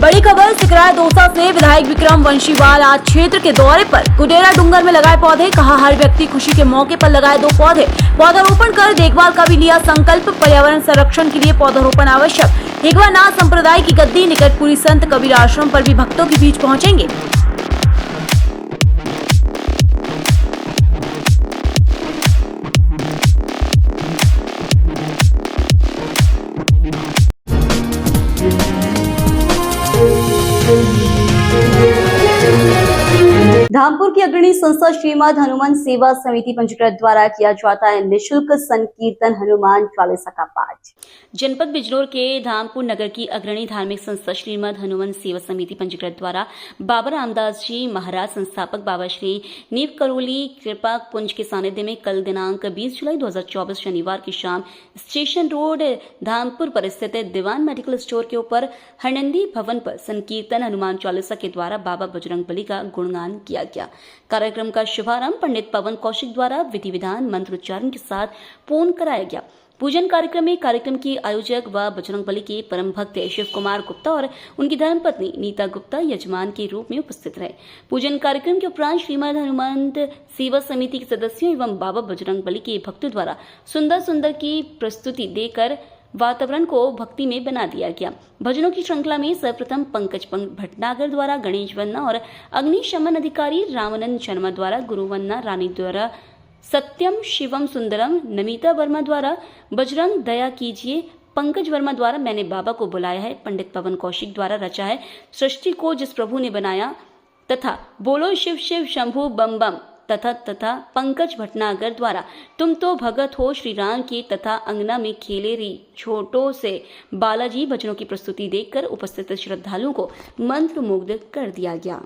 बड़ी खबर सिकराय दौसा से। विधायक विक्रम वंशीवाल आज क्षेत्र के दौरे पर कुडेरा डूंगर में लगाए पौधे। कहा, हर व्यक्ति खुशी के मौके पर लगाए 2 पौधे। पौधारोपण कर देखभाल का भी लिया संकल्प। पर्यावरण संरक्षण के लिए पौधारोपण आवश्यक। हिगवानाथ संप्रदाय की गद्दी निकटपुरी संत कबीर आश्रम पर भी भक्तों के बीच पहुंचेंगे। धामपुर की अग्रणी संस्था श्रीमद हनुमान सेवा समिति पंचकृत द्वारा किया जाता है निःशुल्क संकीर्तन हनुमान चालीसा का पाठ। जनपद बिजनौर के धामपुर नगर की अग्रणी धार्मिक संस्था श्रीमद हनुमान सेवा समिति पंचकृत द्वारा बाबा रामदास जी महाराज संस्थापक बाबा श्री नीव करोली कृपा कुंज के सानिध्य में कल दिनांक 20 जुलाई 2024 शनिवार की शाम स्टेशन रोड धामपुर पर स्थित दीवान मेडिकल स्टोर के ऊपर हरनंदी भवन पर संकीर्तन हनुमान चालीसा के द्वारा बाबा बजरंगबली का गुणगान किया गया। कार्यक्रम का शुभारंभ पंडित पवन कौशिक द्वारा विधि विधान मंत्रोच्चारण के साथ पूर्ण कराया गया। पूजन कार्यक्रम में कार्यक्रम की आयोजक व बजरंगबली के परम भक्त शिव कुमार गुप्ता और उनकी धर्मपत्नी नीता गुप्ता यजमान के रूप में उपस्थित रहे। पूजन कार्यक्रम के उपरांत श्रीमद हनुमान सेवा समिति के सदस्यों एवं बाबा बजरंगबली के भक्तों द्वारा सुंदर सुंदर की प्रस्तुति देकर वातावरण को भक्ति में बना दिया गया। भजनों की श्रृंखला में सर्वप्रथम पंकज भटनागर द्वारा गणेश वंदना और अग्निशमन अधिकारी रामानंद शर्मा द्वारा गुरु वंदना, रानी द्वारा सत्यम शिवम सुंदरम, नमिता वर्मा द्वारा बजरंग दया कीजिए, पंकज वर्मा द्वारा मैंने बाबा को बुलाया है, पंडित पवन कौशिक द्वारा रचा है सृष्टि को जिस प्रभु ने बनाया तथा बोलो शिव शिव शंभु बम बम तथा पंकज भटनागर द्वारा तुम तो भगत हो श्री राम की तथा अंगना में खेले री छोटों से बालाजी भजनों की प्रस्तुति देखकर उपस्थित श्रद्धालुओं को मंत्रमुग्ध कर दिया गया।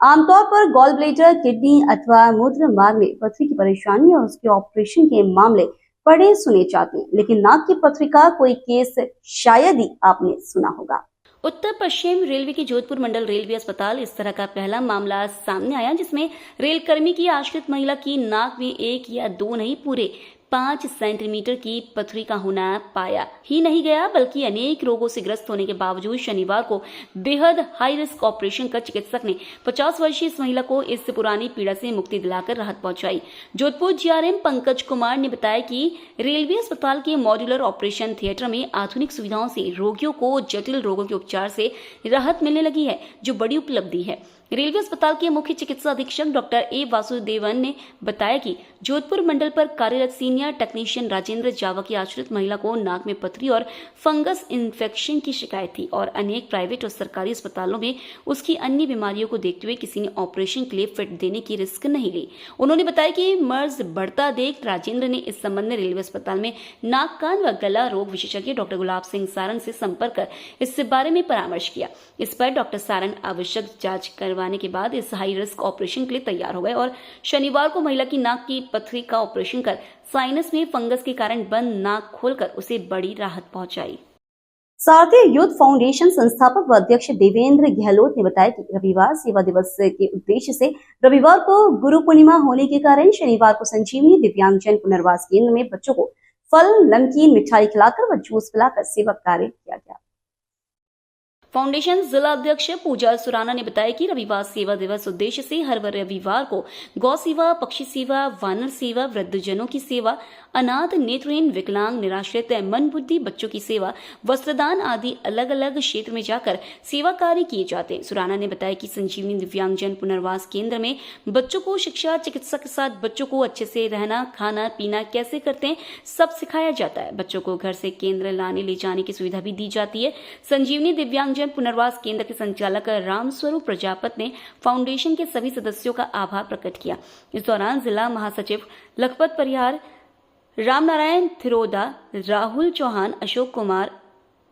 आमतौर पर गॉल ब्लैडर, किडनी अथवा मूत्र मार्ग में पथरी की परेशानी और उसके ऑपरेशन के मामले पढ़े सुने जाते हैं, लेकिन नाक की पथरी का कोई केस शायद ही आपने सुना होगा। उत्तर पश्चिम रेलवे के जोधपुर मंडल रेलवे अस्पताल इस तरह का पहला मामला सामने आया जिसमें रेल कर्मी की आश्रित महिला की नाक में 1 या 2 नहीं पूरे 5 सेंटीमीटर की पथरी का होना पाया ही नहीं गया, बल्कि अनेक रोगों से ग्रस्त होने के बावजूद शनिवार को बेहद हाई रिस्क ऑपरेशन कर चिकित्सक ने 50 वर्षीय इस महिला को इस पुरानी पीड़ा से मुक्ति दिलाकर राहत पहुंचाई। जोधपुर जीआरएम पंकज कुमार ने बताया कि रेलवे अस्पताल के मॉड्यूलर ऑपरेशन थिएटर में आधुनिक सुविधाओं से रोगियों को जटिल रोगों के उपचार से राहत मिलने लगी है, जो बड़ी उपलब्धि है। रेलवे अस्पताल के मुख्य चिकित्सा अधीक्षक डॉक्टर ए वासुदेवन ने बताया कि जोधपुर मंडल पर कार्यरत सीनियर टेक्नीशियन राजेंद्र जावा की आश्रित महिला को नाक में पथरी और फंगस इन्फेक्शन की शिकायत थी और अनेक प्राइवेट और सरकारी अस्पतालों में उसकी अन्य बीमारियों को देखते हुए किसी ने ऑपरेशन के लिए फिट देने की रिस्क नहीं ली। उन्होंने बताया कि मर्ज बढ़ता देख राजेंद्र ने इस संबंध में रेलवे अस्पताल में नाक कान व गला रोग विशेषज्ञ डॉक्टर गुलाब सिंह सारंग से संपर्क कर इस बारे में परामर्श किया। इस पर डॉक्टर सारंग आवश्यक जांच करवाने के बाद इस हाई रिस्क ऑपरेशन के लिए तैयार हो गए और शनिवार को महिला की नाक की पथरी का ऑपरेशन कर साइनस में फंगस के कारण बंद नाक खोलकर उसे बड़ी राहत पहुंचाई। सारथी यूथ फाउंडेशन संस्थापक व अध्यक्ष देवेंद्र गहलोत ने बताया कि रविवार सेवा दिवस के उद्देश्य से रविवार को गुरु पूर्णिमा होने के कारण शनिवार को संजीवनी दिव्यांगजन पुनर्वास केंद्र में बच्चों को फल, नमकीन, मिठाई खिलाकर व जूस पिलाकर सेवा कार्य किया गया। फाउंडेशन जिला अध्यक्ष पूजा सुराना ने बताया कि रविवार सेवा दिवस उद्देश्य से हर रविवार को गौ सेवा, पक्षी सेवा, वानर सेवा, वृद्धजनों की सेवा, अनाथ, नेत्रहीन, विकलांग, निराश्रित, मन बुद्धि बच्चों की सेवा, वस्त्रदान आदि अलग अलग क्षेत्र में जाकर सेवा कार्य किए जाते हैं। सुराना ने बताया कि संजीवनी दिव्यांगजन पुनर्वास केंद्र में बच्चों को शिक्षा, चिकित्सा के साथ बच्चों को अच्छे से रहना, खाना पीना कैसे करते हैं सब सिखाया जाता है। बच्चों को घर से केंद्र लाने ले जाने की सुविधा भी दी जाती है। संजीवनी दिव्यांगजन पुनर्वास केंद्र के संचालक रामस्वरूप प्रजापत ने फाउंडेशन के सभी सदस्यों का आभार प्रकट किया। इस दौरान जिला महासचिव लखपत परिहार, रामनारायण थिरोदा, राहुल चौहान, अशोक कुमार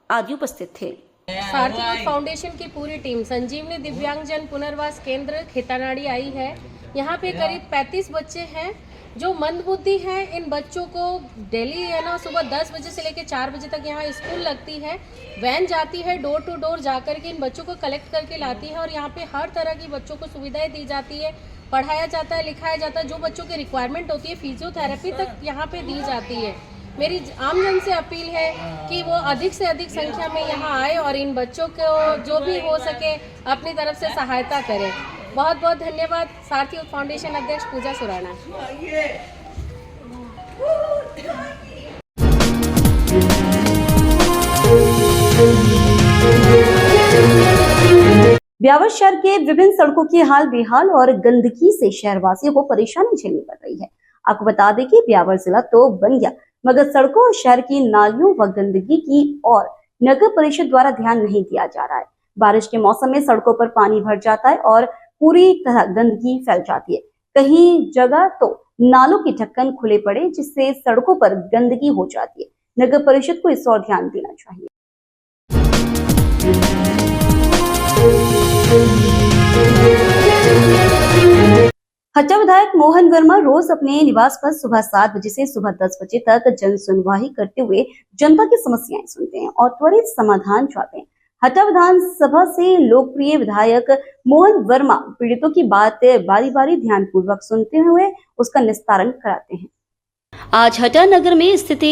आदि उपस्थित थे। सारथी यूथ फाउंडेशन की पूरी टीम संजीवनी दिव्यांगजन पुनर्वास केंद्र खेतानाड़ी आई है यहाँ पे करीब 35 बच्चे हैं जो मंदबुद्धि हैं। इन बच्चों को डेली है ना सुबह 10 बजे से लेकर 4 बजे तक यहाँ स्कूल लगती है, वैन जाती है, डोर टू डोर जाकर के इन बच्चों को कलेक्ट करके लाती है और यहाँ पे हर तरह की बच्चों को सुविधाएं दी जाती है, पढ़ाया जाता है, लिखाया जाता है। जो बच्चों की रिक्वायरमेंट होती है फिजियोथेरेपी तक यहाँ पे दी जाती है। मेरी आमजन से अपील है कि वो अधिक से अधिक संख्या में यहाँ आए और इन बच्चों को जो भी हो सके अपनी तरफ से सहायता करें। बहुत बहुत धन्यवाद। सारथी यूथ फाउंडेशन अध्यक्ष पूजा सुराना। ब्यावर शहर के विभिन्न सड़कों की हाल बेहाल और गंदगी से शहरवासियों को परेशानी झेलनी पड़ रही है। आपको बता दें कि ब्यावर जिला तो बन गया, मगर सड़कों और शहर की नालियों व गंदगी की और नगर परिषद द्वारा ध्यान नहीं दिया जा रहा है। बारिश के मौसम में सड़कों पर पानी भर जाता है और पूरी तरह गंदगी फैल जाती है। कहीं जगह तो नालों के ढक्कन खुले पड़े जिससे सड़कों पर गंदगी हो जाती है। नगर परिषद को इस ओर ध्यान देना चाहिए। हट्टा विधायक मोहन वर्मा रोज अपने निवास पर सुबह 7 बजे से सुबह 10 बजे तक जन सुनवाई करते हुए जनता की समस्याएं सुनते हैं और त्वरित समाधान चाहते हैं। हट्टा विधानसभा से लोकप्रिय विधायक मोहन वर्मा पीड़ितों की बात बारी बारी ध्यानपूर्वक सुनते हुए उसका निस्तारण कराते हैं। आज हट्टा नगर में स्थित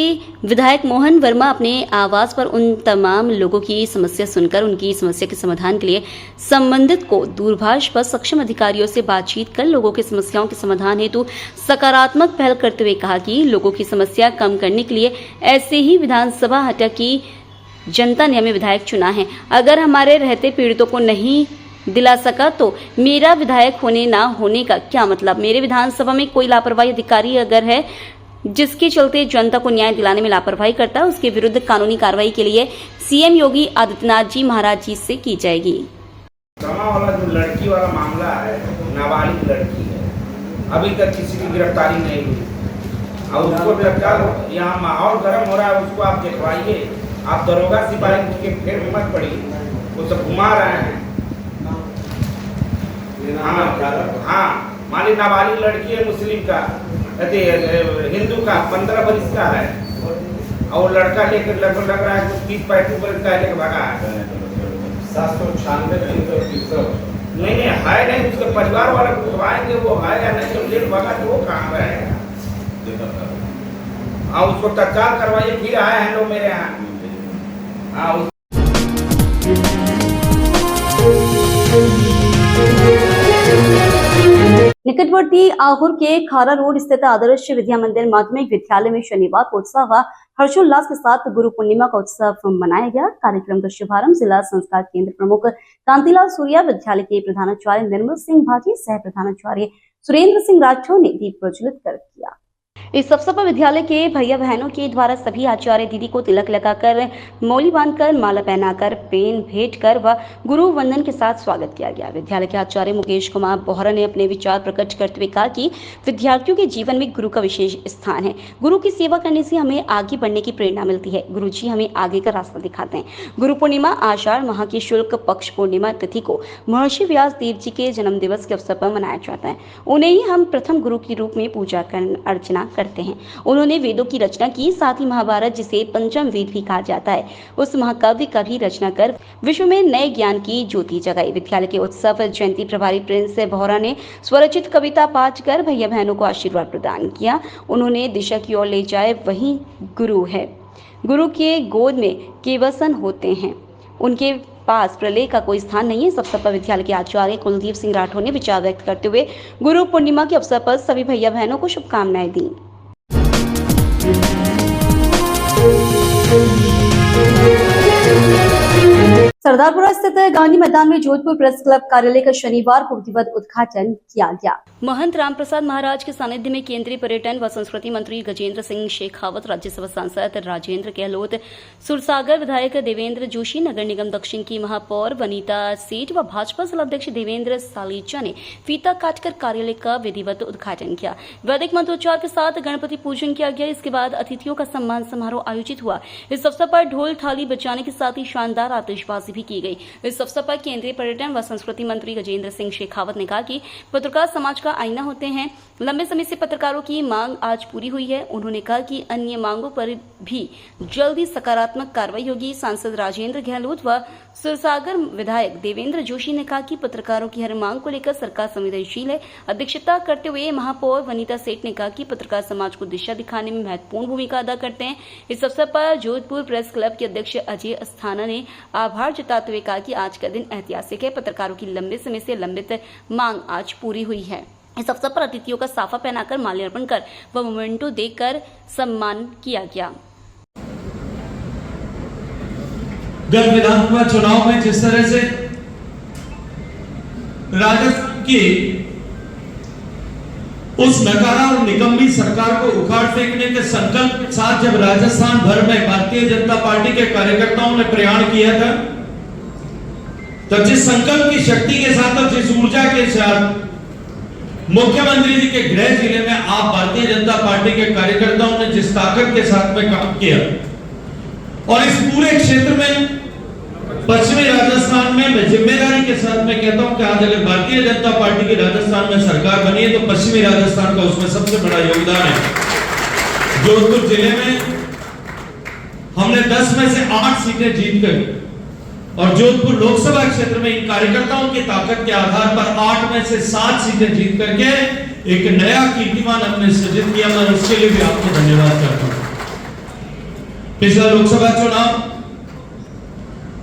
विधायक मोहन वर्मा अपने आवास पर उन तमाम लोगों की समस्या सुनकर उनकी समस्या के समाधान के लिए संबंधित को दूरभाष पर सक्षम अधिकारियों से बातचीत कर लोगों की समस्याओं के समाधान हेतु सकारात्मक पहल करते हुए कहा कि लोगों की समस्या कम करने के लिए ऐसे ही विधानसभा हट्टा की जनता ने हमें विधायक चुना है। अगर हमारे रहते पीड़ितों को नहीं दिला सका तो मेरा विधायक होने ना होने का क्या मतलब। मेरे विधानसभा में कोई लापरवाही अधिकारी अगर है जिसके चलते जनता को न्याय दिलाने में लापरवाही करता है, उसके विरुद्ध कानूनी कार्रवाई के लिए सीएम योगी आदित्यनाथ जी महाराज जी से की जाएगी। वाला जो लड़की वाला मामला है, नाबालिग लड़की है, अभी तक किसी की गिरफ्तारी नहीं हुई और उसको तत्काल यहाँ माहौल गर्म हो रहा है, उसको आप दिखवाइए। आप दरोगा सिपाही उसके फेर में मत पड़िए, वो सब घुमा रहे हैं। हाँ, मान ली नाबालिग लड़की है, मुस्लिम का हिंदू का 15 बरस का है और लड़का लेकर लगभग लग रहा है 30-35 बरस का लेकर भागा है। 796 नहीं है नहीं, उसके परिवार वाले पूछवाएंगे वो है या नहीं, तो लेट भागा तो वो कहाँ रहेगा। हाँ, उसको तत्काल करवाइए। फिर आए हैं लोग मेरे यहाँ। हाँ, निकटवर्ती आहुर के खारा रोड स्थित आदर्श विद्या मंदिर माध्यमिक विद्यालय में शनिवार को उत्साह व हर्षोल्लास के साथ गुरु पूर्णिमा का उत्सव मनाया गया। कार्यक्रम का शुभारंभ जिला संस्कार केंद्र प्रमुख कांतिलाल सूर्या, विद्यालय के प्रधानाचार्य निर्मल सिंह भाटी, सह प्रधानाचार्य सुरेंद्र सिंह राठौर ने दीप प्रज्वलित कर किया। इस अवसर पर विद्यालय के भैया बहनों के द्वारा सभी आचार्य दीदी को तिलक लगाकर, मौली बांधकर, माला पहनाकर, पेन भेंट कर व गुरु वंदन के साथ स्वागत किया गया। विद्यालय के आचार्य मुकेश कुमार बोहरा ने अपने विचार प्रकट करते हुए कहा कि विद्यार्थियों के जीवन में गुरु का विशेष स्थान है। गुरु की सेवा करने से हमें आगे बढ़ने की प्रेरणा मिलती है। गुरु जी हमें आगे का रास्ता दिखाते हैं। गुरु पूर्णिमा आषाढ़ माह की शुक्ल पक्ष पूर्णिमा तिथि को महर्षि व्यास देव जी के जन्म दिवस के अवसर पर मनाया जाता है। उन्हें ही हम प्रथम गुरु के रूप में पूजा अर्चना करते हैं। उन्होंने वेदों की रचना की, साथ ही महाभारत जिसे पंचम वेद भी कहा जाता है उस महाकाव्य का भी रचना कर विश्व में नए ज्ञान की ज्योति जगाई। विद्यालय के उत्सव जयंती प्रभारी प्रिंस बोहरा ने स्वरचित कविता पाठ कर भैया बहनों को आशीर्वाद प्रदान किया। उन्होंने दिशा की ओर ले जाए वही गुरु है। गुरु के गोद में केवसन होते हैं, उनके पास प्रलय का कोई स्थान नहीं है। इस अवसर पर विद्यालय के आचार्य कुलदीप सिंह राठौर ने विचार व्यक्त करते हुए गुरु पूर्णिमा के अवसर पर सभी भैया बहनों को शुभकामनाएं दी। सरदारपुरा स्थित गांधी मैदान में जोधपुर प्रेस क्लब कार्यालय का शनिवार को विधिवत उद्घाटन किया गया। महंत रामप्रसाद महाराज के सानिध्य में केंद्रीय पर्यटन व संस्कृति मंत्री गजेंद्र सिंह शेखावत, राज्यसभा सांसद राजेंद्र गहलोत, सुरसागर विधायक देवेंद्र जोशी, नगर निगम दक्षिण की महापौर वनीता सेठ व भाजपा जिलाध्यक्ष देवेंद्र सालीचा ने फीता काटकर कार्यालय का विधिवत उद्घाटन किया। वैदिक मंत्रोच्चार के साथ गणपति पूजन किया गया। इसके बाद अतिथियों का सम्मान समारोह आयोजित हुआ। इस अवसर पर ढोल थाली बजाने के साथ ही शानदार आतिशबाजी नारेबाजी भी की गई। इस अवसर पर केंद्रीय पर्यटन व संस्कृति मंत्री गजेंद्र सिंह शेखावत ने कहा कि पत्रकार समाज का आईना होते हैं। लंबे समय से पत्रकारों की मांग आज पूरी हुई है। उन्होंने कहा कि अन्य मांगों पर भी जल्दी सकारात्मक कार्रवाई होगी। सांसद राजेंद्र गहलोत व सुरसागर विधायक देवेंद्र जोशी ने कहा कि पत्रकारों की हर मांग को लेकर सरकार संवेदनशील है। अध्यक्षता करते हुए महापौर वनीता सेठ ने कहा कि पत्रकार समाज को दिशा दिखाने में महत्वपूर्ण भूमिका अदा करते हैं। इस अवसर पर जोधपुर प्रेस क्लब के अध्यक्ष अजय अस्थाना ने आभार जताते हुए कहा कि आज का दिन ऐतिहासिक है। पत्रकारों की लंबे समय से लंबित मांग आज पूरी हुई है। इस अवसर पर अतिथियों का साफा पहनाकर माल्यार्पण कर व मोमेंटो देकर सम्मान किया गया। गत विधानसभा चुनाव में जिस तरह से राजस्थान की उस नकारा और निकम्मी सरकार को उखाड़ फेंकने के संकल्प के साथ जब राजस्थान भर में भारतीय जनता पार्टी के कार्यकर्ताओं ने प्रयाण किया था, तो जिस संकल्प की शक्ति के साथ और जिस ऊर्जा के साथ मुख्यमंत्री जी के गृह जिले में आप भारतीय जनता पार्टी के कार्यकर्ताओं ने जिस ताकत के साथ में काम किया, और इस पूरे क्षेत्र में पश्चिमी राजस्थान में मैं जिम्मेदारी के साथ में कहता हूं कि आज अगर भारतीय जनता पार्टी की राजस्थान में सरकार बनी है तो पश्चिमी राजस्थान का उसमें सबसे बड़ा योगदान है। जोधपुर जिले में हमने 10 में से 8 सीटें जीत कर और जोधपुर लोकसभा क्षेत्र में इन कार्यकर्ताओं की ताकत के आधार पर 8 में से 7 सीटें जीत करके एक नया कीर्तिमान हमने सृजित किया। मैं उसके लिए भी आपको धन्यवाद करता हूं। पिछला लोकसभा चुनाव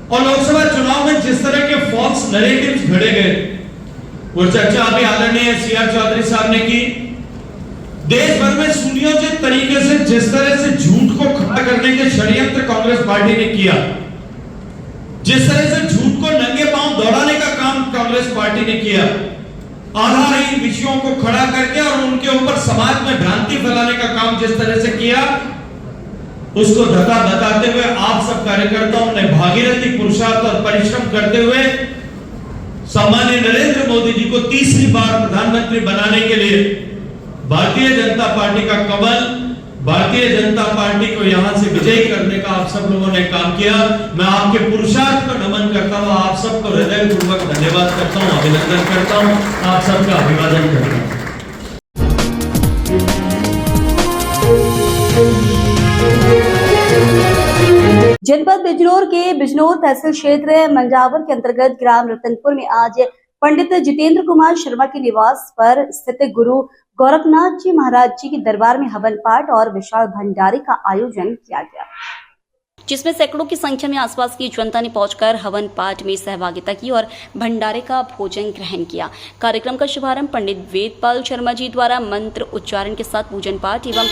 और लोकसभा चुनाव में जिस तरह के फॉल्स नैरेटिव्स घड़े गए, वो चर्चा अभी आदरणीय सीआर चौधरी साहब ने की। देश भर में सुनियोजित तरीके से जिस तरह से झूठ को खड़ा करने के षड्यंत्र कांग्रेस पार्टी ने किया, जिस तरह से झूठ को नंगे पांव दौड़ाने का काम कांग्रेस पार्टी ने किया, आधारहीन विषयों को खड़ा करके और उनके ऊपर समाज में भ्रांति फैलाने का काम जिस तरह से किया, उसको धक्का बताते हुए आप सब कार्यकर्ताओं ने भागीरथी पुरुषार्थ और परिश्रम करते हुए सम्माननीय नरेंद्र मोदी जी को तीसरी बार प्रधानमंत्री बनाने के लिए भारतीय जनता पार्टी का कमल, भारतीय जनता पार्टी को यहां से विजयी करने का आप सब लोगों ने काम किया। मैं आपके पुरुषार्थ को नमन करता हूं, आप सबको हृदयपूर्वक धन्यवाद करता हूं, अभिनंदन करता हूं, आप सबका अभिवादन करता हूं। जनपद बिजनौर के बिजनौर तहसील क्षेत्र मंजावर के अंतर्गत ग्राम रतनपुर में आज पंडित जितेंद्र कुमार शर्मा के निवास पर स्थित गुरु गोरखनाथ जी महाराज जी के दरबार में हवन पाठ और विशाल भंडारे का आयोजन किया गया, जिसमें सैकड़ों की संख्या में आसपास की जनता ने पहुंचकर हवन पाठ में सहभागिता की और भंडारे का भोजन ग्रहण किया। कार्यक्रम का शुभारंभ पंडित वेदपाल शर्मा जी द्वारा मंत्र उच्चारण के साथ पूजन पाठ एवं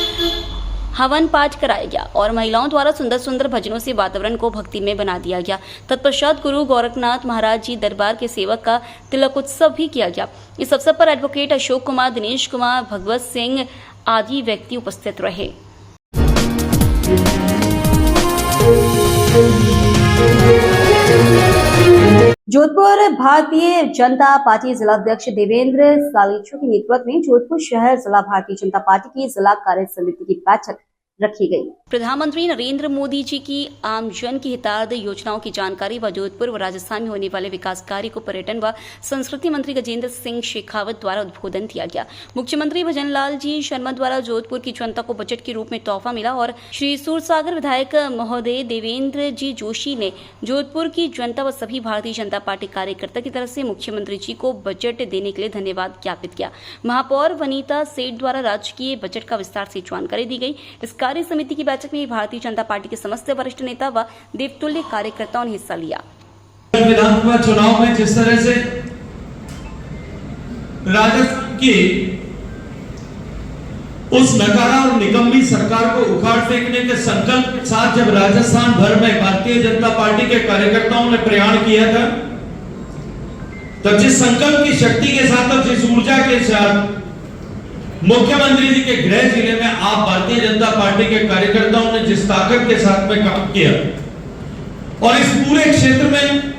हवन पाठ कराया गया और महिलाओं द्वारा सुंदर सुंदर भजनों से वातावरण को भक्ति में बना दिया गया। तत्पश्चात गुरु गोरखनाथ महाराज जी दरबार के सेवक का तिलक उत्सव भी किया गया। इस अवसर पर एडवोकेट अशोक कुमार, दिनेश कुमार, भगवत सिंह आदि व्यक्ति उपस्थित रहे। जोधपुर भारतीय जनता पार्टी जिलाध्यक्ष देवेंद्र सालीचू के नेतृत्व में जोधपुर शहर जिला भारतीय जनता पार्टी की जिला कार्य समिति की बैठक रखी गई। प्रधानमंत्री नरेंद्र मोदी जी की आमजन की हितार्थ योजनाओं की जानकारी व जोधपुर व राजस्थान में होने वाले विकास कार्य को पर्यटन व संस्कृति मंत्री गजेंद्र सिंह शेखावत द्वारा उद्बोधन दिया गया। मुख्यमंत्री भजनलाल जी शर्मा द्वारा जोधपुर की जनता को बजट के रूप में तोहफा मिला और श्री सूरसागर विधायक महोदय देवेंद्र जी जोशी ने जोधपुर की जनता व सभी भारतीय जनता पार्टी कार्यकर्ता की तरफ से मुख्यमंत्री जी को बजट देने के लिए धन्यवाद ज्ञापित किया। महापौर वनीता सेठ द्वारा राजकीय बजट का विस्तार से जानकारी दी गई। इस कार्य समिति की बैठक में भारतीय जनता पार्टी के समस्त वरिष्ठ नेता व देवतुल्य कार्यकर्ताओं ने हिस्सा लिया। विधानसभा चुनाव में जिस तरह से राजस्थान की उस नकारा और निकम्मी सरकार को उखाड़ फेंकने के संकल्प के साथ जब राजस्थान भर में भारतीय जनता पार्टी के कार्यकर्ताओं ने प्रयाण किया था, तो जिस संकल्प की शक्ति के साथ और जिस ऊर्जा के साथ मुख्यमंत्री जी के गृह जिले में आप भारतीय जनता पार्टी के कार्यकर्ताओं ने जिस ताकत के साथ में काम किया, और इस पूरे क्षेत्र में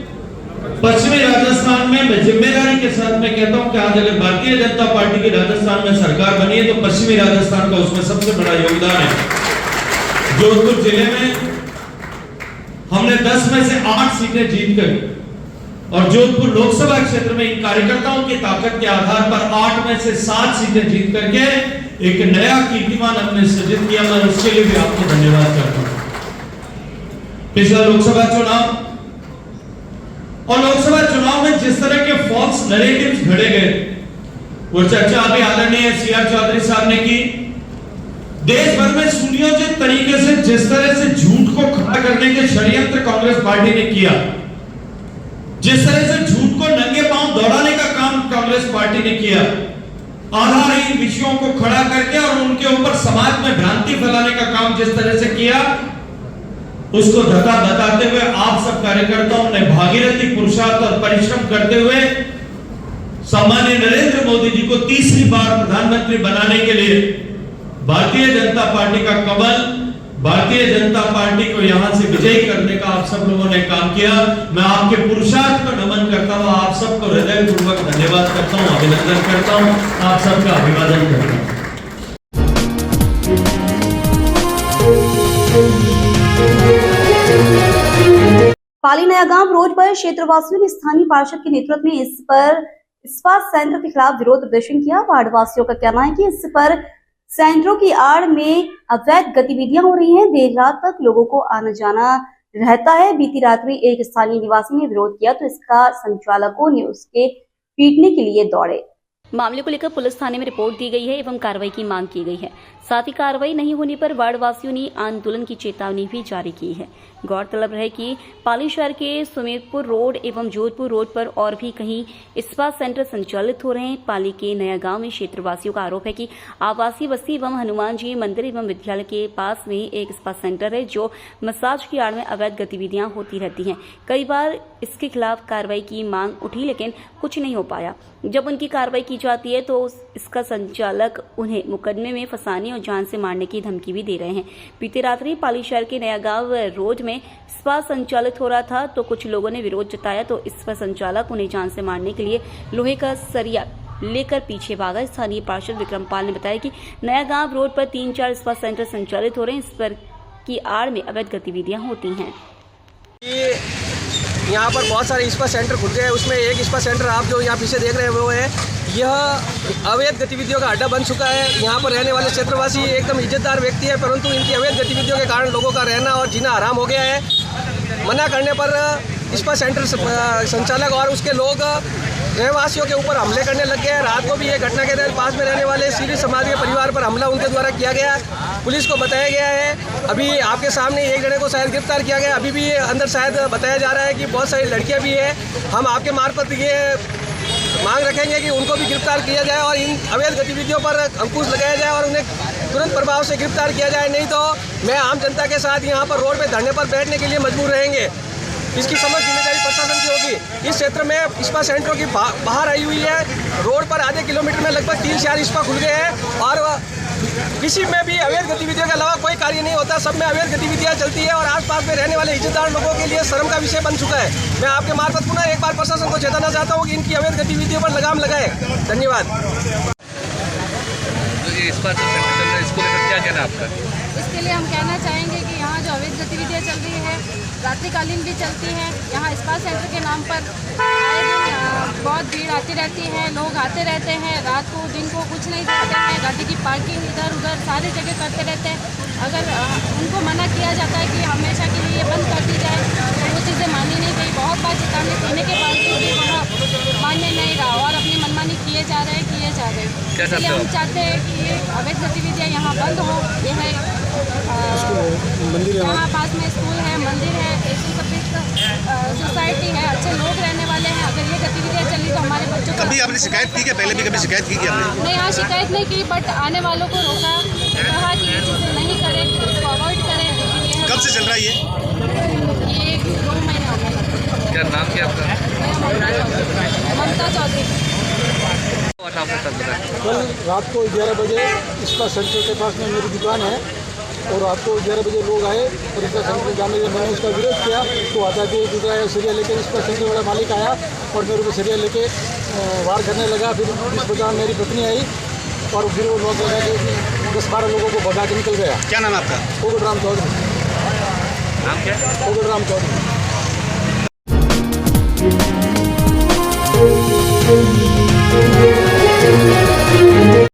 पश्चिमी राजस्थान में मैं जिम्मेदारी के साथ में कहता हूं कि आज अगर भारतीय जनता पार्टी की राजस्थान में सरकार बनी है तो पश्चिमी राजस्थान का उसमें सबसे बड़ा योगदान है। जोधपुर जिले में हमने 10 में से 8 सीटें जीत कर और जोधपुर लोकसभा क्षेत्र में इन कार्यकर्ताओं की ताकत के आधार पर 8 में से 7 सीटें जीत करके एक नया कीर्तिमान हमने सृजित किया। मैं उसके लिए भी आपको धन्यवाद करता हूं। पिछला लोकसभा चुनाव और लोकसभा चुनाव में जिस तरह के फॉल्स नैरेटिव्स घड़े गए, वो चर्चा अभी आदरणीय CR चौधरी साहब ने की। देश भर में सुनियोजित तरीके से जिस तरह से झूठ को खड़ा करने के षड्यंत्र कांग्रेस पार्टी ने किया, जिस तरह से झूठ को नंगे पांव दौड़ाने का काम कांग्रेस पार्टी ने किया, आधारहीन विषयों को खड़ा करके और उनके ऊपर समाज में भ्रांति फैलाने का काम जिस तरह से किया, उसको धक्का बताते हुए आप सब कार्यकर्ताओं ने भागीरथी पुरुषार्थ और परिश्रम करते हुए सामान्य नरेंद्र मोदी जी को तीसरी बार प्रधानमंत्री बनाने के लिए भारतीय जनता पार्टी का कमल, भारतीय जनता पार्टी को यहां से विजयी करने का आप सब लोगों ने काम किया। मैं आपके पुरुषार्थ को नमन करता हूं, आप सबको हृदयपूर्वक धन्यवाद करता हूं, अभिनंदन करता हूं, आप सबका अभिवादन करता हूं। पाली नयागांव रोड पर क्षेत्रवासियों ने स्थानीय पार्षद के नेतृत्व में इस पर इस्पात संयंत्र के खिलाफ विरोध प्रदर्शन किया। वार्ड वासियों का कहना है कि इस पर संयंत्रों की आड़ में अवैध गतिविधियां हो रही हैं। देर रात तक लोगों को आना जाना रहता है। बीती रात्रि एक स्थानीय निवासी ने विरोध किया तो इसका संचालकों ने उसके पीटने के लिए दौड़े। मामले को लेकर पुलिस थाने में रिपोर्ट दी गई है एवं कार्रवाई की मांग की गई है। साथ ही कार्रवाई नहीं होने पर वार्ड वासियों ने आंदोलन की चेतावनी भी जारी की है। गौरतलब है कि पाली शहर के सुमेरपुर रोड एवं जोधपुर रोड पर और भी कहीं इस्पात सेंटर संचालित हो रहे हैं। पाली के नया गांव में क्षेत्रवासियों का आरोप है कि आवासीय बस्ती एवं हनुमान जी मंदिर एवं विद्यालय के पास में एक इस्पात सेंटर है जो मसाज की आड़ में अवैध गतिविधियां होती रहती हैं। कई बार इसके खिलाफ कार्रवाई की मांग उठी लेकिन कुछ नहीं हो पाया। जब उनकी कार्रवाई की जाती है तो इसका संचालक उन्हें मुकदमे में फंसाने और जान से मारने की धमकी भी दे रहे हैं। बीती रात्रि पाली शहर के नया गांव रोड में स्पा संचालित हो रहा था तो कुछ लोगों ने विरोध जताया तो इस पर संचालक उन्हें जान से मारने के लिए लोहे का सरिया लेकर पीछे भागा। स्थानीय पार्षद विक्रमपाल ने बताया कि नया गांव रोड पर 3-4 स्पा सेंटर संचालित हो रहे हैं। इस पर की आड़ में अवैध गतिविधियां होती हैं। यहाँ पर बहुत सारे स्पा सेंटर खुल गए हैं। उसमें एक स्पा सेंटर आप जो यहाँ पीछे देख रहे हैं वो है, यह अवैध गतिविधियों का अड्डा बन चुका है। यहाँ पर रहने वाले क्षेत्रवासी एकदम इज्जतदार व्यक्ति है, परंतु इनकी अवैध गतिविधियों के कारण लोगों का रहना और जीना हराम हो गया है। मना करने पर स्पा सेंटर संचालक और उसके लोग रहवासियों के ऊपर हमले करने लग गए हैं। रात को भी ये घटना के तहत पास में रहने वाले सीरी समाज के परिवार पर हमला उनके द्वारा किया गया। पुलिस को बताया गया है, अभी आपके सामने एक जने को शायद गिरफ्तार किया गया। अभी भी अंदर शायद बताया जा रहा है कि बहुत सारी लड़कियां भी है। हम आपके मार्फत ये मांग रखेंगे कि उनको भी गिरफ्तार किया जाए और इन अवैध गतिविधियों पर अंकुश लगाया जाए और उन्हें तुरंत प्रभाव से गिरफ्तार किया जाए। नहीं तो मैं आम जनता के साथ यहाँ पर रोड पे धरने पर बैठने के लिए मजबूर रहेंगे। इसकी समझ जिम्मेदारी प्रशासन की होगी। इस क्षेत्र में स्पा सेंटरों की बाहर आई हुई है। रोड पर आधे किलोमीटर में लगभग 3-4 स्पा खुल गए हैं और किसी में भी अवैध गतिविधियों के अलावा कोई कार्य नहीं होता। सब में अवैध गतिविधियां चलती है और आसपास में रहने वाले इज्जतदार लोगों के लिए शर्म का विषय बन चुका है। मैं आपके मार्फत पुनः एक बार प्रशासन को चेताना चाहता हूँ कि इनकी अवैध गतिविधियों पर लगाम लगाए। धन्यवाद। इसको लेकर क्या कहना आपका? इसके लिए हम कहना चाहेंगे कि यहाँ जो अवैध गतिविधियाँ चल रही है रात्रिकालीन भी चलती हैं। यहाँ स्पा सेंटर के नाम पर आए दिन बहुत भीड़ आती रहती है, लोग आते रहते हैं। रात को दिन को कुछ नहीं देखते हैं, गाड़ी की पार्किंग इधर उधर सारी जगह करते रहते हैं। अगर उनको मना किया जाता है कि हमेशा के लिए बंद कर दी जाए तो वो चीज़ें मानी नहीं गई। बहुत बार चेतावनी देने के बावजूद भी वहाँ मानने नहीं रहा और अपनी मनमानी किए जा रहे हैं। इसलिए हम चाहते हैं कि ये अवैध गतिविधियाँ यहाँ बंद हो। ये है यहाँ पास में स्कूल है, मंदिर है, सोसाइटी है, अच्छे लोग रहने वाले हैं। अगर ये गतिविधियाँ चली तो हमारे बच्चों को। कभी आपने शिकायत की क्या? पहले भी कभी शिकायत की क्या? नहीं, यहाँ शिकायत नहीं की, बट आने वालों को रोका, कहा कि ये चीज़ें नहीं करें, इसको अवॉइड करें। कब से चल रहा है ये 2 महीने हो गए। क्या नाम क्या आपका? ममता चौधरी। कल रात को 11 बजे इसका सेंटर के पास में मेरी दुकान है और रात को 11 बजे लोग आए और इसका सेंटर जाने के मैंने उसका विरोध किया तो आता कि दूसरा सरिया लेकर इसका सेंटर वाला मालिक आया और मेरे को सरिया लेके वार करने लगा। फिर इस बजा मेरी पत्नी आई और फिर वो लोग लगा कि 10-12 लोगों को भगा के निकल गया। क्या नाम आपका? कोगट राम चौधरी। नाम क्या है? कोगलराम चौधरी।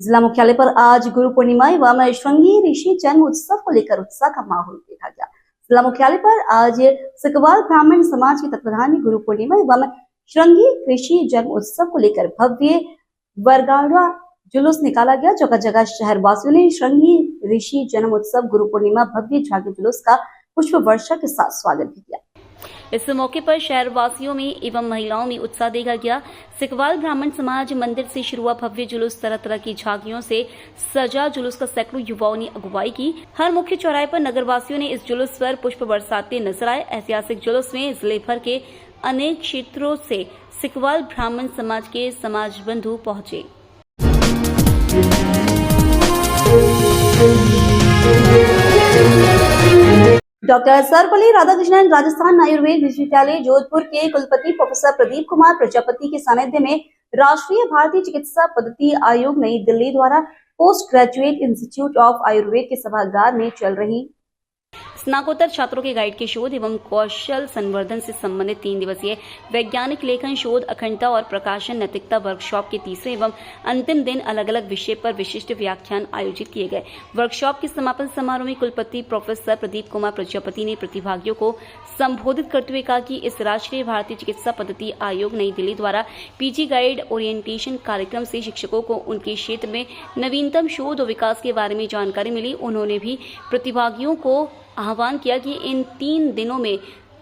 जिला मुख्यालय पर आज गुरु पूर्णिमा एवं श्रृंगी ऋषि जन्म उत्सव को लेकर उत्साह का माहौल देखा गया। जिला मुख्यालय पर आज सिकवाल ब्राह्मण समाज के तत्वाधान में गुरु पूर्णिमा एवं श्रृंगी ऋषि जन्म उत्सव को लेकर भव्य बरगाड़ा जुलूस निकाला गया। जगह जगह शहर वासियों ने श्रृंगी ऋषि जन्म उत्सव गुरु पूर्णिमा भव्य झांकी जुलूस का पुष्प वर्षा के साथ स्वागत भी किया। इस मौके पर शहर वासियों में एवं महिलाओं में उत्साह देखा गया। सिकवाल ब्राह्मण समाज मंदिर से शुरू हुआ भव्य जुलूस तरह तरह की झांकियों से सजा जुलूस का सैकड़ों युवाओं ने अगुवाई की। हर मुख्य चौराहे पर नगरवासियों ने इस जुलूस पर पुष्प बरसाते नजर आए। ऐतिहासिक जुलूस में जिले भर के अनेक क्षेत्रों से सिकवाल ब्राह्मण समाज के समाज बंधु पहुंचे। डॉक्टर सर्वपल्ली राधाकृष्णन राजस्थान आयुर्वेद विश्वविद्यालय जोधपुर के कुलपति प्रोफेसर प्रदीप कुमार प्रजापति के सानिध्य में राष्ट्रीय भारतीय चिकित्सा पद्धति आयोग नई दिल्ली द्वारा post graduate institute of Ayurveda के सभागार में चल रही स्नाकोत्तर छात्रों के गाइड के शोध एवं कौशल संवर्धन से संबंधित 3 दिवसीय वैज्ञानिक लेखन शोध अखंडता और प्रकाशन नैतिकता वर्कशॉप के तीसरे एवं अंतिम दिन अलग अलग विषय पर विशिष्ट व्याख्यान आयोजित किए गए। वर्कशॉप के समापन समारोह में कुलपति प्रोफेसर प्रदीप कुमार प्रजापति ने प्रतिभागियों को संबोधित करते हुए कहा कि इस राष्ट्रीय भारतीय चिकित्सा पद्धति आयोग नई दिल्ली द्वारा पीजी गाइड ओरिएंटेशन कार्यक्रम से शिक्षकों को उनके क्षेत्र में नवीनतम शोध और विकास के बारे में जानकारी मिली। उन्होंने भी प्रतिभागियों को आह्वान किया कि इन 3 दिनों में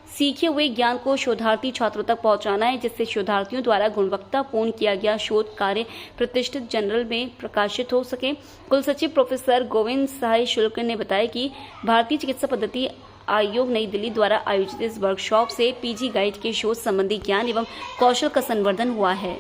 सीखे हुए ज्ञान को शोधार्थी छात्रों तक पहुंचाना है, जिससे शोधार्थियों द्वारा गुणवत्तापूर्ण किया गया शोध कार्य प्रतिष्ठित जर्नल में प्रकाशित हो सके। कुल सचिव प्रोफेसर गोविंद साय शुक्ल ने बताया कि भारतीय चिकित्सा पद्धति आयोग नई दिल्ली द्वारा आयोजित इस वर्कशॉप से पीजी गाइड के शोध संबंधी ज्ञान एवं कौशल का संवर्धन हुआ है।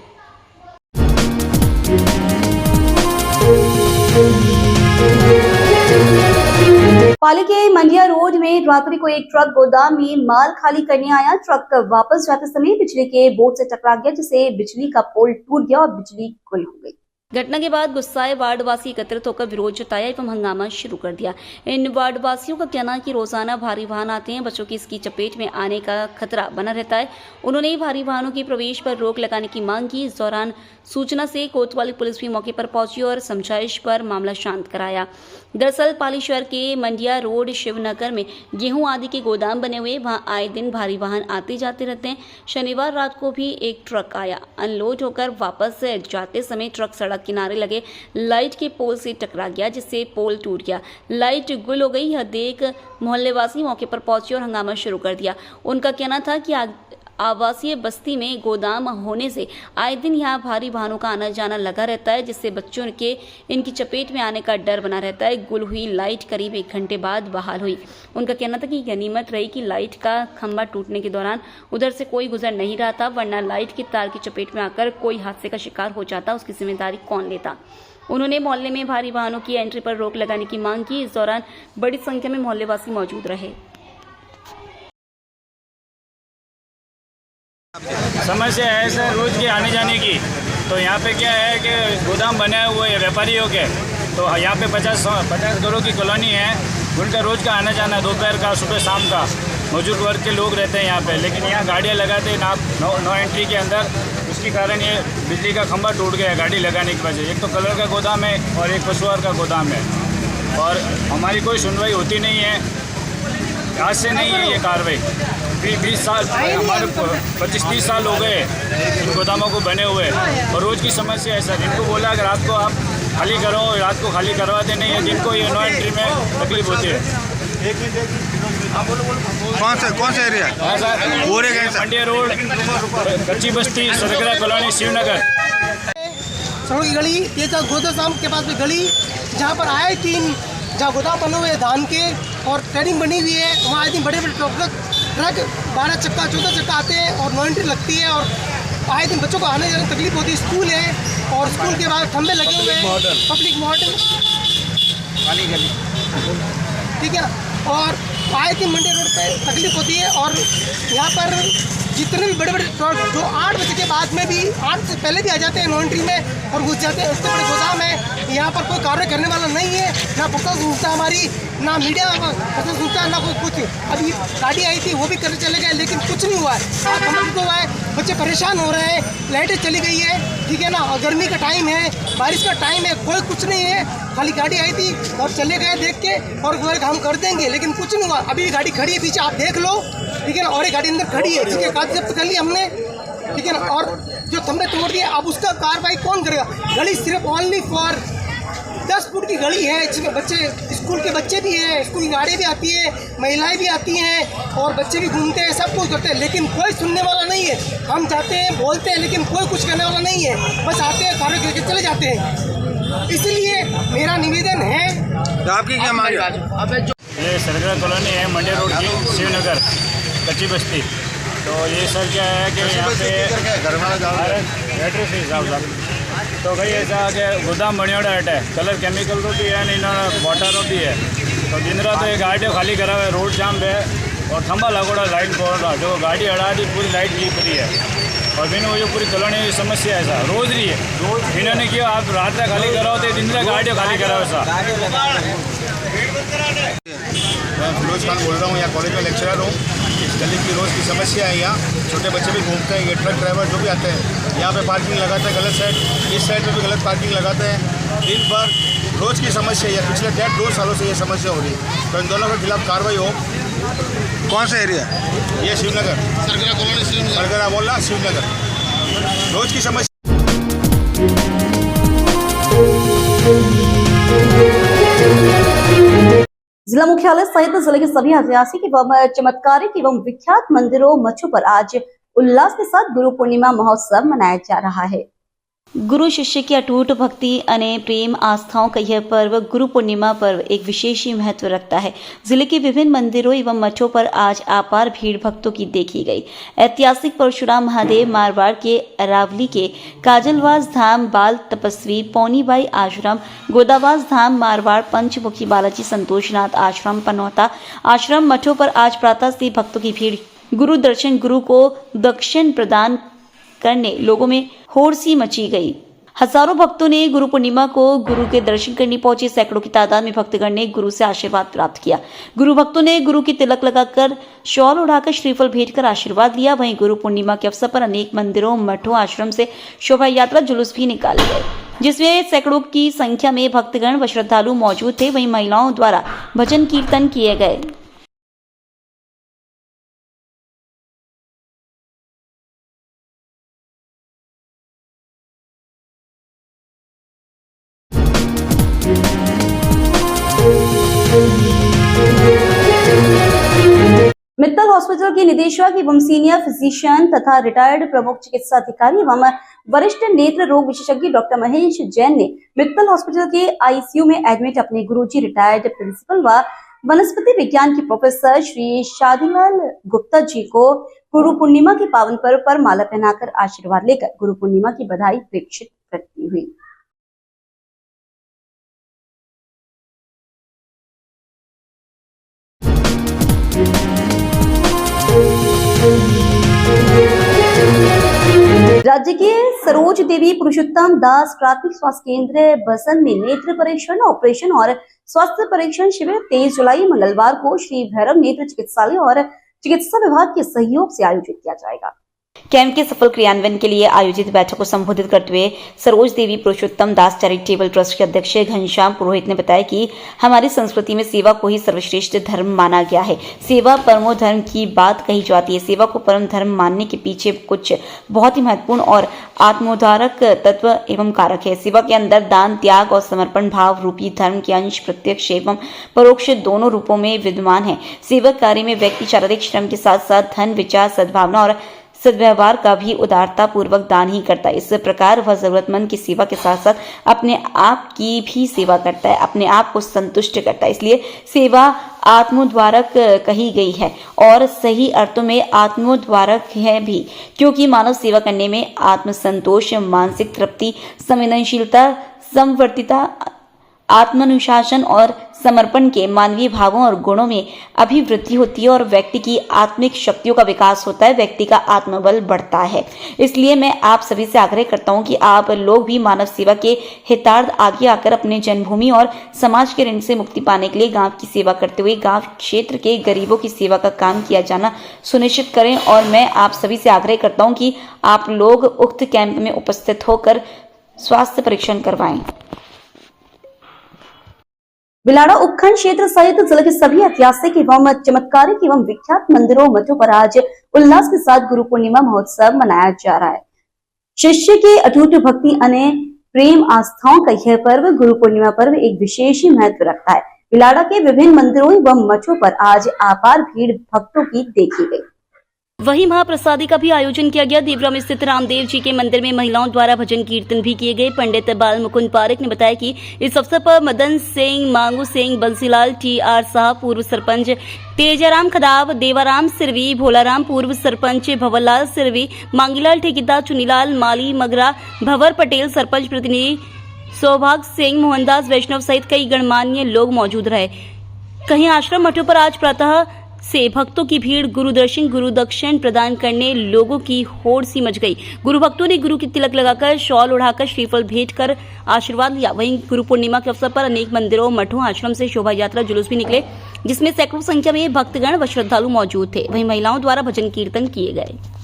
पाली के मंडिया रोड में रात्रि को एक ट्रक गोदाम में माल खाली करने आया। ट्रक वापस जाते समय बिजली के बोर्ड से टकरा गया, जिससे बिजली का पोल टूट गया और बिजली गुल हो गई। घटना के बाद गुस्साए वार्डवासी एकत्रित होकर विरोध जताया एवं हंगामा शुरू कर दिया। इन वार्डवासियों का कहना है कि रोजाना भारी वाहन आते हैं, बच्चों की इसकी चपेट में आने का खतरा बना रहता है। उन्होंने भारी वाहनों के प्रवेश पर रोक लगाने की मांग की। इस दौरान सूचना से कोतवाली पुलिस भी मौके पर पहुंची और समझाइश पर मामला शांत कराया। दरअसल पाली शहर के मंडिया रोड शिवनगर में गेहूं आदि के गोदाम बने हुए, वहां आए दिन भारी वाहन आते जाते रहते हैं। शनिवार रात को भी एक ट्रक आया। अनलोड होकर वापस जाते समय ट्रक सड़क किनारे लगे लाइट के पोल से टकरा गया, जिससे पोल टूट गया, लाइट गुल हो गई। यह देख मोहल्लेवासी मौके पर पहुंचे और हंगामा शुरू कर दिया। उनका कहना था कि आवासीय बस्ती में गोदाम होने से आए दिन यहाँ भारी वाहनों का आना जाना लगा रहता है, जिससे बच्चों के इनकी चपेट में आने का डर बना रहता है। गुल हुई लाइट करीब 1 घंटे बाद बहाल हुई। उनका कहना था कि गनीमत रही कि लाइट का खंभा टूटने के दौरान उधर से कोई गुजर नहीं रहा था, वरना लाइट की तार की चपेट में आकर कोई हादसे का शिकार हो जाता, उसकी जिम्मेदारी कौन लेता। उन्होंने मोहल्ले में भारी वाहनों की एंट्री पर रोक लगाने की मांग की। इस दौरान बड़ी संख्या में मोहल्लेवासी मौजूद रहे। समस्या है सर रोज के आने जाने की। तो यहाँ पे क्या है कि गोदाम बनाए हुए हैं व्यापारियों के, तो यहाँ पे 50 घरों की कॉलोनी है, उनका रोज का आना जाना दोपहर का सुबह शाम का। मजदूर वर्ग के लोग रहते हैं यहाँ पे, लेकिन यहाँ गाड़ियाँ लगाते हैं नो एंट्री के अंदर, उसके कारण ये बिजली का खंभा टूट गया गाड़ी लगाने की वजह। एक तो कलर का गोदाम है और एक पशुआहार का गोदाम है, और हमारी कोई सुनवाई होती नहीं है। आज से नहीं है ये कार्रवाई, 20 साल हमारे 25-30 साल हो गए इन गोदामों को बने हुए, और रोज़ की समस्या है सर। इनको बोला कि रात को आप खाली करो, रात को खाली करवाते नहीं है, जिनको ये नो एंट्री में तकलीफ होती है। कौन सा एरिया मंडिया रोड, कच्ची बस्ती, सरगरा कॉलोनी, शिवनगर। सड़क की गली, ये गोदाम के पास में गली, जहाँ पर आए 3 जहाँ गोदाम बने हुए धान के और ट्रेडिंग बनी हुई है, वहाँ आए दिन बड़े बड़े ट्रक 12 चक्का 14 चक्का आते हैं और नो एंट्री लगती है, और आए दिन बच्चों को आने जाने तकलीफ होती है। स्कूल है और स्कूल के बाद खंभे लगे हुए हैं, पब्लिक मॉडल, ठीक है। और आए दिन मंडी रोड पे तकलीफ होती है। और यहाँ पर जितने भी बड़े बड़े ट्रक जो 8 बजे के बाद में भी 8 से पहले भी आ जाते हैं नॉन्ट्री में और घुस जाते हैं। इतने बड़े गोदाम है, यहाँ पर कोई कार्य करने वाला नहीं है, ना पुलिस संस्था हमारी, ना मीडिया संस्था, ना कोई कुछ। अभी गाड़ी आई थी वो भी करने चले गए, लेकिन कुछ नहीं हुआ है। आज समझ को हुआ है, बच्चे परेशान हो रहे हैं, लाइटें चली गई है, ठीक है ना, और गर्मी का टाइम है, बारिश का टाइम है, कोई कुछ नहीं है। खाली गाड़ी आई थी और चले गए देख के और बोले हम कर देंगे, लेकिन कुछ नहीं हुआ। अभी भी गाड़ी खड़ी है पीछे, आप देख लो, ठीक है ना, और एक गाड़ी अंदर खड़ी है, ठीक है, कागज जब्त कर लिया हमने, ठीक है ना। और जो हमने तोड़ दिया, अब उसका कार्रवाई कौन करेगा? गली सिर्फ ओनली फॉर 10 फुट की गली है, जिसमें बच्चे, स्कूल के बच्चे भी हैं, स्कूल की गाड़ी भी आती है, महिलाएं भी आती हैं और बच्चे भी घूमते हैं, सब कुछ करते हैं, लेकिन कोई सुनने वाला नहीं है। हम जाते हैं, बोलते हैं, लेकिन कोई कुछ करने वाला नहीं है, बस आते हैं, कार्य करके चले जाते हैं। इसलिए मेरा निवेदन है, तो आपकी क्या मांग है? ये सरगरा कॉलोनी है, मंडी रोड की, शिवनगर, कच्ची बस्ती। तो ये सर क्या है कि यहाँ पे बैटरी साहब, तो भाई ऐसा कि गोदाम बनियोड़ा है, कलर केमिकल रो भी है, नहीं वाटर रो भी है। तो दिन रात ये गाड़ी खाली करा हुआ है, रोड जाम पे और खंबा लगोड़ा लाइट को, जो गाड़ी अड़ा दी पूरी लाइट की पूरी है। और फिर वो जो पूरी कॉलोनी की समस्या है, ऐसा रोज रही है, इन्होंने किया आप रात का खाली कराओ तो दिन रात गाड़ी खाली कराओ ऐसा। मैं फिरोज खान बोल रहा हूँ, यहाँ कॉलेज में लेक्चरर हूँ। इस गली की रोज़ की समस्या है, यहाँ छोटे बच्चे भी घूमते हैं, ये ट्रक ड्राइवर जो भी आते हैं यहाँ पे पार्किंग लगाते हैं गलत साइड, इस साइड पे भी गलत पार्किंग लगाते हैं। दिन भर रोज़ की समस्या है, पिछले 1.5-2 सालों से ये समस्या हो रही है। तो इन दोनों के खिलाफ कार्रवाई हो। कौन सा एरिया? ये शिवनगर, सरगरा कॉलोनी, सरगरा मोहल्ला, शिवनगर, रोज़ की समस्या। जिला मुख्यालय सहित जिले के सभी ऐतिहासिक एवं चमत्कारिक एवं विख्यात मंदिरों मठों पर आज उल्लास के साथ गुरु पूर्णिमा महोत्सव मनाया जा रहा है। गुरु शिष्य की अटूट भक्ति अने प्रेम आस्थाओं का यह पर्व गुरु पूर्णिमा पर्व एक विशेष ही महत्व रखता है। जिले के विभिन्न मंदिरों एवं मठों पर आज अपार भीड़ भक्तों की देखी गई। ऐतिहासिक परशुराम महादेव, मारवाड़ के अरावली के काजलवास धाम, बाल तपस्वी पौनीबाई आश्रम, गोदावास धाम, मारवाड़ पंचमुखी बालाजी संतोषनाथ आश्रम, पनौता आश्रम मठों पर आज प्रातः से भक्तों की भीड़ गुरु दर्शन, गुरु को दक्षिण प्रदान करने लोगों में होड़ सी मची गई। हजारों भक्तों ने गुरु पूर्णिमा को गुरु के दर्शन करने पहुंचे। सैकड़ों की तादाद में भक्तगण ने गुरु से आशीर्वाद प्राप्त किया। गुरु भक्तों ने गुरु की तिलक लगाकर, शॉल उड़ाकर, श्रीफल भेंट कर आशीर्वाद लिया। वहीं गुरु पूर्णिमा के अवसर पर अनेक मंदिरों, मठों, आश्रम से शोभा यात्रा, जुलूस भी निकाले गए, जिसमें सैकड़ों की संख्या में भक्तगण व श्रद्धालु मौजूद थे। वहीं महिलाओं द्वारा भजन कीर्तन किए गए। मित्तल हॉस्पिटल के निदेशक एवं सीनियर फिजिशियन तथा रिटायर्ड प्रमुख चिकित्सा अधिकारी एवं वरिष्ठ नेत्र रोग विशेषज्ञ डॉक्टर महेश जैन ने मित्तल हॉस्पिटल के आईसीयू में एडमिट अपने गुरुजी रिटायर्ड प्रिंसिपल व वनस्पति विज्ञान के प्रोफेसर श्री शादीलाल गुप्ता जी को गुरु पूर्णिमा के पावन पर्व पर माला पहनाकर आशीर्वाद लेकर गुरु पूर्णिमा की बधाई प्रेषित करती हुई। राज्य के सरोज देवी पुरुषोत्तम दास प्राथमिक स्वास्थ्य केंद्र बसन में नेत्र परीक्षण, ऑपरेशन और स्वास्थ्य परीक्षण शिविर 23 जुलाई मंगलवार को श्री भैरव नेत्र चिकित्सालय और चिकित्सा विभाग के सहयोग से आयोजित किया जाएगा। कैंप के सफल क्रियान्वयन के लिए आयोजित बैठक को संबोधित करते हुए सरोज देवी पुरुषोत्तम दास चैरिटेबल ट्रस्ट के अध्यक्ष घनश्याम पुरोहित ने बताया कि हमारी संस्कृति में सेवा को ही सर्वश्रेष्ठ धर्म माना गया है। सेवा परमो धर्म की बात कही जाती है। सेवा को परम धर्म मानने के पीछे कुछ बहुत ही महत्वपूर्ण और आत्मोद्धारक तत्व एवं कारक है। सेवा के अंदर दान, त्याग और समर्पण भाव रूपी धर्म के अंश प्रत्यक्ष एवं परोक्ष दोनों रूपों में विद्यमान है। सेवक कार्य में व्यक्ति शारीरिक श्रम के साथ साथ धन, विचार, सद्भावना और सद्व्यवहार का भी उदारता पूर्वक दान ही करता है। इस प्रकार वह जरूरतमंद की सेवा के साथ साथ अपने आप की भी सेवा करता है, अपने आप को संतुष्ट करता है। इसलिए सेवा आत्मोद्वारक कही गई है और सही अर्थों में आत्मोद्वारक है भी, क्योंकि मानव सेवा करने में आत्मसंतोष, मानसिक तृप्ति, संवेदनशीलता, समवर्तिता, आत्मानुशासन और समर्पण के मानवीय भावों और गुणों में अभिवृद्धि होती है और व्यक्ति की आत्मिक शक्तियों का विकास होता है, व्यक्ति का आत्मबल बढ़ता है। इसलिए मैं आप सभी से आग्रह करता हूं कि आप लोग भी मानव सेवा के हितार्थ आगे आकर अपने जन्मभूमि और समाज के ऋण से मुक्ति पाने के लिए गांव की सेवा करते हुए गांव क्षेत्र के गरीबों की सेवा का काम किया जाना सुनिश्चित करें। और मैं आप सभी से आग्रह करता हूं कि आप लोग उक्त कैंप में उपस्थित होकर स्वास्थ्य परीक्षण करवाएं। बिलाड़ा उपखंड क्षेत्र सहित जिले के सभी ऐतिहासिक एवं चमत्कारिक एवं विख्यात मंदिरों मठों पर आज उल्लास के साथ गुरु पूर्णिमा महोत्सव मनाया जा रहा है। शिष्य की अटूट भक्ति अने प्रेम आस्थाओं का यह पर्व गुरु पूर्णिमा पर्व एक विशेष ही महत्व रखता है। बिलाड़ा के विभिन्न मंदिरों एवं मठों पर आज अपार भीड़ भक्तों की देखी गई। वहीं महाप्रसादी का भी आयोजन किया गया। देवरा में स्थित रामदेव जी के मंदिर में महिलाओं द्वारा भजन कीर्तन भी किए गए। पंडित बाल मुकुंद पारेख ने बताया कि इस अवसर पर मदन सिंह, मांगू सिंह, बंसीलाल, TR साहब, पूर्व सरपंच तेजाराम खदाव, देवाराम सिरवी, भोलाराम, पूर्व सरपंच भवरलाल सिरवी, मांगीलाल ठेकेदार, चुनीलाल माली मगरा, भंवर पटेल, सरपंच प्रतिनिधि सौभाग सिंह, मोहनदास वैष्णव सहित कई गणमान्य लोग मौजूद रहे। कहीं आश्रम मठों पर आज प्रातः से भक्तों की भीड़ गुरु दर्शन, गुरु दक्षिण प्रदान करने लोगों की होड़ सी मच गई। गुरु भक्तों ने गुरु की तिलक लगाकर, शॉल उड़ाकर, श्रीफल भेंट कर आशीर्वाद लिया। वहीं गुरु पूर्णिमा के अवसर पर अनेक मंदिरों, मठों, आश्रम से शोभा यात्रा जुलूस भी निकले, जिसमें सैकड़ों संख्या में भक्तगण व श्रद्धालु मौजूद थे। वहीं महिलाओं द्वारा भजन कीर्तन किए गए।